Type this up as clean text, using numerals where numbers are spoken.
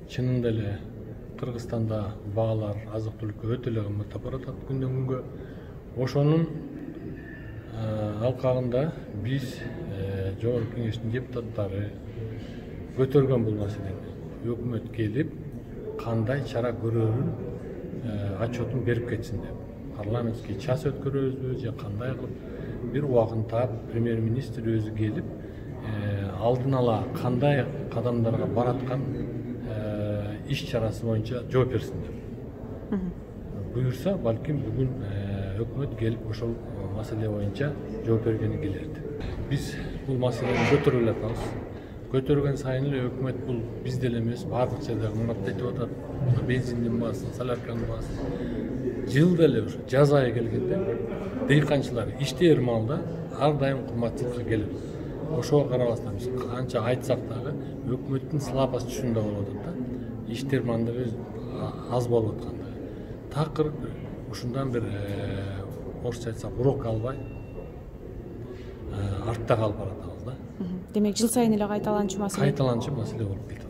чынында эле Кыргызстанда баалар азык-түлүккө өтө эле кымбаттап баратат күндөн күнгө. Ошонун алкагында биз Жогорку Кеңештин депутаттары көтөргөн бул маселени. Өкмөт келип, кандай чара көрөрүн отчетун берип кетсин деп. Парламентский час өткөрөбүзбү же кандай кылып бир убагын таап премьер-министр өзү келип, алдын ала кандай кадамдарга бараткан иш чарасы боюнча жооп берсин деп. Буюрса, балким бүгүн өкмөт келип ошол маселе боюнча жооп бергени келерди. Биз бул маселени көтөрүп эле атабыз. Көтөргөн сайын эле өкмөт бул бизде эле эмес, бардык жерде кымбаттайтып атат. Бензиндин баасын, солярканын баасын. Жылда эле ушу жаз айы келгенде дыйканчылар иштээр маалда ар дайым кымбатчылыкка келет. Ошого карабастан биз канча айтсак дагы өкмөттүн слабость түшүндө болуп атат да. Иштер мандыгы аз болуп аткандыгы. Такыр ушундан бир орусча айтсак урок албай артта калып баратабыз да. Демек жыл сайын эле кайталанчу маселе. Кайталанчу маселе болуп келет.